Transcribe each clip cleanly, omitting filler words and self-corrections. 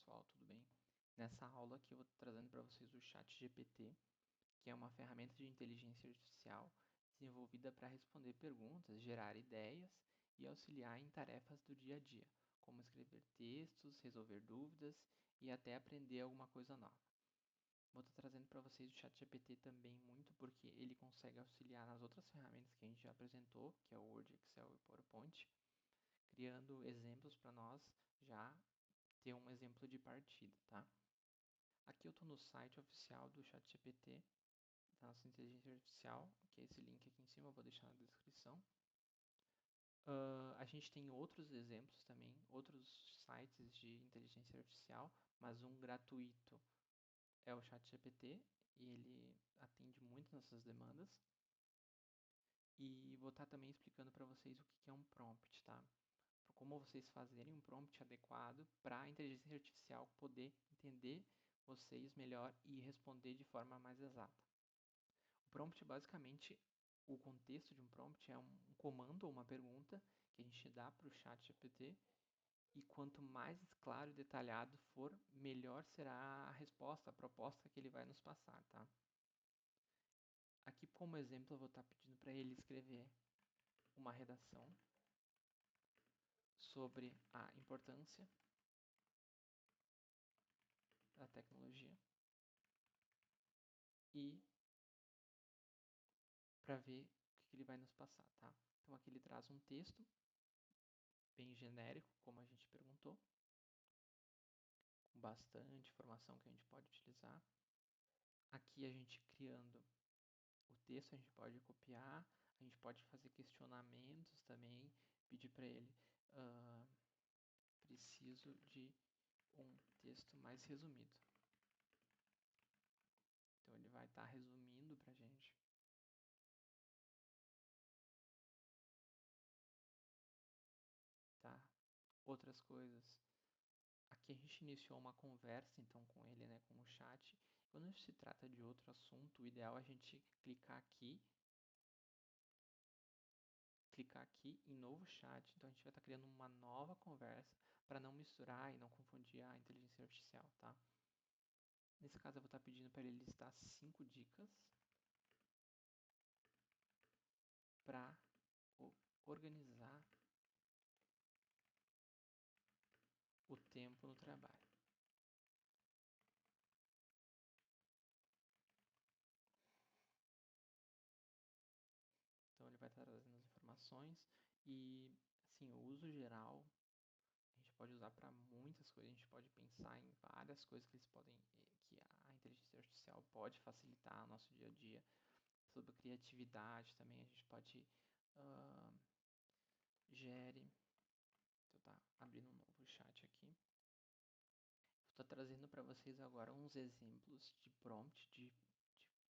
pessoal, tudo bem? Nessa aula aqui eu vou trazendo para vocês o ChatGPT, que é uma ferramenta de inteligência artificial desenvolvida para responder perguntas, gerar ideias e auxiliar em tarefas do dia a dia, como escrever textos, resolver dúvidas e até aprender alguma coisa nova. Vou estar trazendo para vocês o ChatGPT também muito porque ele consegue auxiliar nas outras ferramentas que a gente já apresentou, que é o Word, Excel e PowerPoint, criando exemplos para nós já ter um exemplo de partida, tá? Aqui eu estou no site oficial do ChatGPT, da nossa inteligência artificial, que é esse link aqui em cima, eu vou deixar na descrição. A gente tem outros exemplos também, outros sites de inteligência artificial, mas um gratuito é o ChatGPT, e ele atende muito nossas demandas. E vou estar também explicando para vocês o que é um prompt, tá? Como vocês fazerem um prompt adequado para a inteligência artificial poder entender vocês melhor e responder de forma mais exata. O prompt, basicamente, o contexto de um prompt é um comando ou uma pergunta que a gente dá para o chat GPT e quanto mais claro e detalhado for, melhor será a resposta, a proposta que ele vai nos passar, tá? Aqui, como exemplo, eu vou estar pedindo para ele escrever uma redação sobre a importância da tecnologia e para ver o que ele vai nos passar, tá? Então aqui ele traz um texto bem genérico, como a gente perguntou, com bastante informação que a gente pode utilizar. Aqui a gente criando o texto, a gente pode copiar, a gente pode fazer questionamentos também, pedir para ele, preciso de um texto mais resumido. Então ele vai estar resumindo para a gente. Tá? Outras coisas. Aqui a gente iniciou uma conversa, então, com ele, né, com o chat. Quando se trata de outro assunto, o ideal é a gente clicar aqui em novo chat. Então, a gente vai estar criando uma nova conversa para não misturar e não confundir a inteligência artificial, tá? Nesse caso, eu vou estar pedindo para ele listar 5 dicas para organizar o tempo no trabalho. Então ele vai estar trazendo as informações e, assim, o uso geral a gente pode usar para muitas coisas. A gente pode pensar em várias coisas que a inteligência artificial pode facilitar o nosso dia a dia. Sobre criatividade também a gente pode gere. Então tá abrindo um novo chat aqui. Estou trazendo para vocês agora uns exemplos de prompt de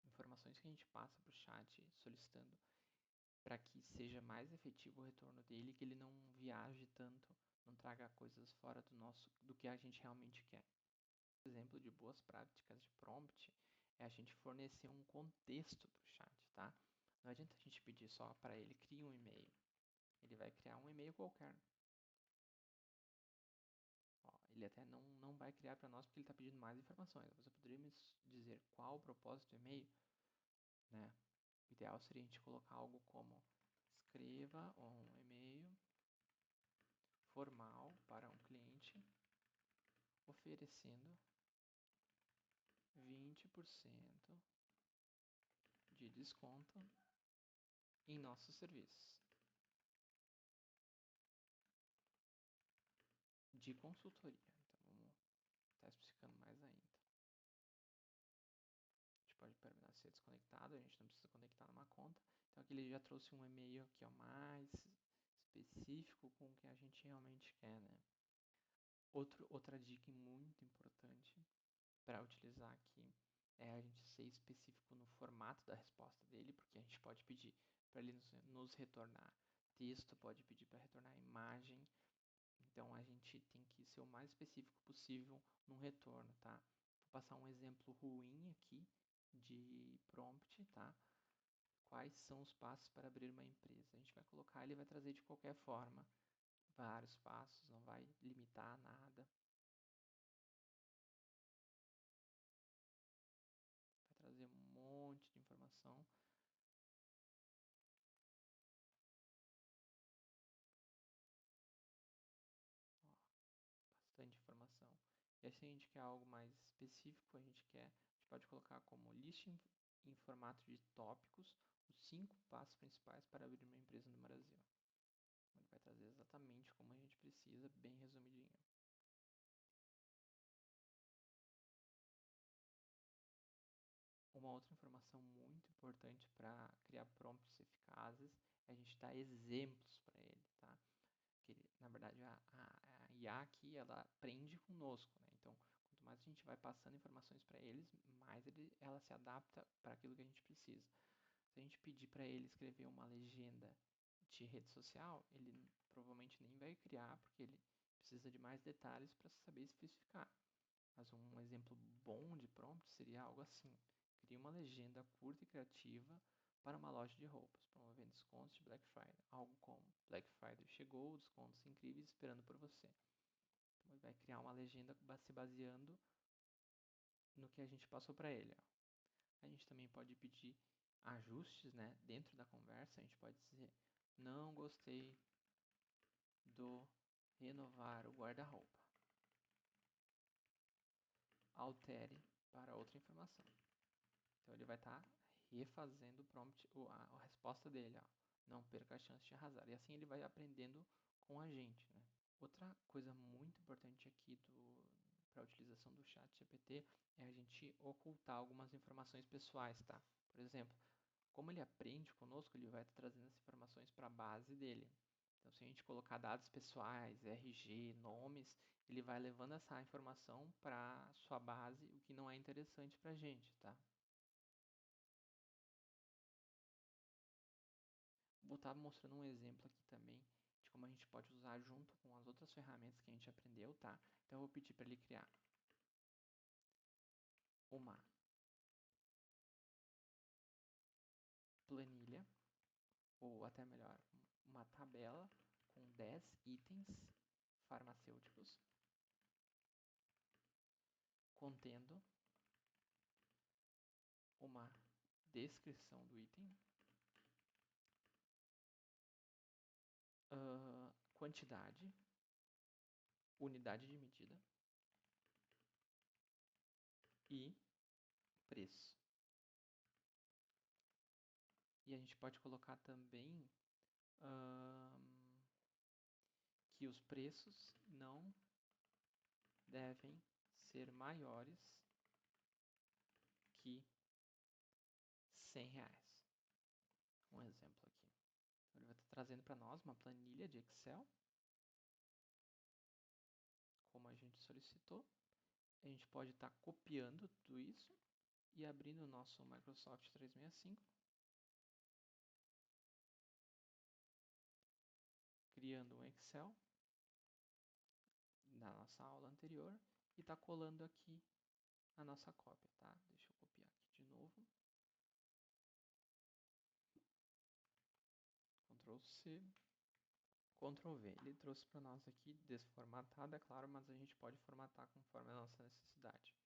informações que a gente passa para o chat solicitando para que seja mais efetivo o retorno dele, que ele não viaje tanto, não traga coisas fora do que a gente realmente quer. Um exemplo de boas práticas de prompt é a gente fornecer um contexto para o chat, tá? Não adianta a gente pedir só para ele criar um e-mail. Ele vai criar um e-mail qualquer. Ó, ele até não vai criar para nós porque ele está pedindo mais informações. Você poderia me dizer qual o propósito do e-mail? Né? O ideal seria a gente colocar algo como escreva um e-mail formal para um cliente oferecendo 20% de desconto em nossos serviços de consultoria. Então vamos estar explicando mais ainda. A gente pode permanecer desconectado, a gente não precisa conectar numa conta. Então aqui ele já trouxe um e-mail que é o mais específico com o que a gente realmente quer, né? Outra dica muito importante para utilizar aqui é a gente ser específico no formato da resposta dele, porque a gente pode pedir para ele nos retornar texto, pode pedir para retornar imagem. Então a gente tem que ser o mais específico possível no retorno, tá? Vou passar um exemplo ruim aqui de prompt, tá? Quais são os passos para abrir uma empresa? A gente vai colocar, ele vai trazer de qualquer forma vários passos, não vai limitar nada. informação. Ó, bastante informação. E se a gente quer algo mais específico, a gente pode colocar como lista em formato de tópicos os 5 passos principais para abrir uma empresa no Brasil. Ele vai trazer exatamente como a gente precisa, bem resumidinho. Uma outra informação muito importante para criar prompts eficazes é a gente dar exemplos para ele, tá? Que, na verdade, a IA aqui, ela aprende conosco, né? Então, quanto mais a gente vai passando informações para eles, mais ela se adapta para aquilo que a gente precisa. Se a gente pedir para ele escrever uma legenda de rede social, ele provavelmente nem vai criar, porque ele precisa de mais detalhes para saber especificar. Mas um exemplo bom de prompt seria algo assim: crie uma legenda curta e criativa para uma loja de roupas, promovendo descontos de Black Friday. Algo como: Black Friday chegou, descontos incríveis esperando por você. Então ele vai criar uma legenda se baseando no que a gente passou para ele. Ó. A gente também pode pedir ajustes, né, dentro da conversa. A gente pode dizer: não gostei do renovar o guarda-roupa. Altere para outra informação. Então ele vai estar refazendo o prompt, a resposta dele. Ó. Não perca a chance de arrasar. E assim ele vai aprendendo com a gente. Né? Outra coisa muito importante aqui para a utilização do chat GPT é a gente ocultar algumas informações pessoais. Tá? Por exemplo, como ele aprende conosco, ele vai estar trazendo as informações para a base dele. Então, se a gente colocar dados pessoais, RG, nomes, ele vai levando essa informação para sua base, o que não é interessante para a gente, tá? Vou estar mostrando um exemplo aqui também de como a gente pode usar junto com as outras ferramentas que a gente aprendeu, tá? Então, eu vou pedir para ele criar uma planilha, ou até melhor, uma tabela com 10 itens farmacêuticos, contendo uma descrição do item, quantidade, unidade de medida e preço. E a gente pode colocar também que os preços não devem ser maiores que R$ 100. Um exemplo aqui. Então, ele vai estar trazendo para nós uma planilha de Excel, como a gente solicitou. A gente pode estar copiando tudo isso e abrindo o nosso Microsoft 365, criando um Excel da nossa aula anterior e está colando aqui a nossa cópia, tá? Deixa eu copiar aqui de novo. Ctrl C, Ctrl V. Ele trouxe para nós aqui desformatado, é claro, mas a gente pode formatar conforme a nossa necessidade.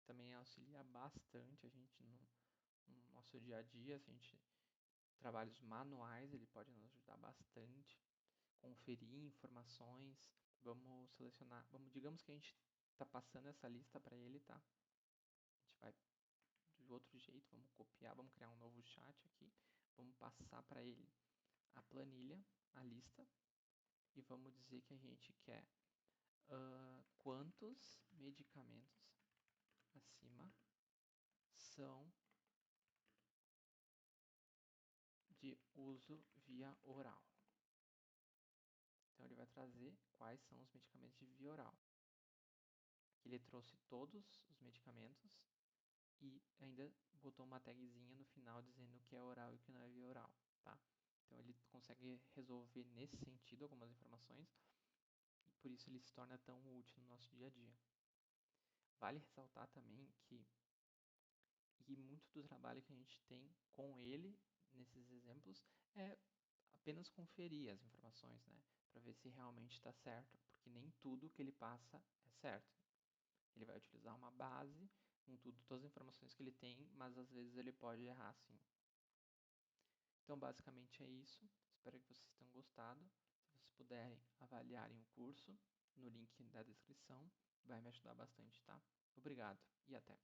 Também auxilia bastante a gente no nosso dia a dia, se a gente trabalhos manuais, ele pode nos ajudar bastante. Conferir informações, vamos selecionar, digamos que a gente está passando essa lista para ele, tá? A gente vai de outro jeito, vamos copiar, vamos criar um novo chat aqui, vamos passar para ele a planilha, a lista, e vamos dizer que a gente quer quantos medicamentos acima são de uso via oral. Então ele vai trazer quais são os medicamentos de via oral. Aqui ele trouxe todos os medicamentos e ainda botou uma tagzinha no final dizendo o que é oral e o que não é via oral, tá? Então ele consegue resolver nesse sentido algumas informações e por isso ele se torna tão útil no nosso dia a dia. Vale ressaltar também que muito do trabalho que a gente tem com ele nesses exemplos é apenas conferir as informações, né? Para ver se realmente está certo, porque nem tudo que ele passa é certo. Ele vai utilizar uma base com tudo, todas as informações que ele tem, mas às vezes ele pode errar sim. Então, basicamente é isso. Espero que vocês tenham gostado. Se vocês puderem avaliarem o curso no link da descrição, vai me ajudar bastante, tá? Obrigado e até!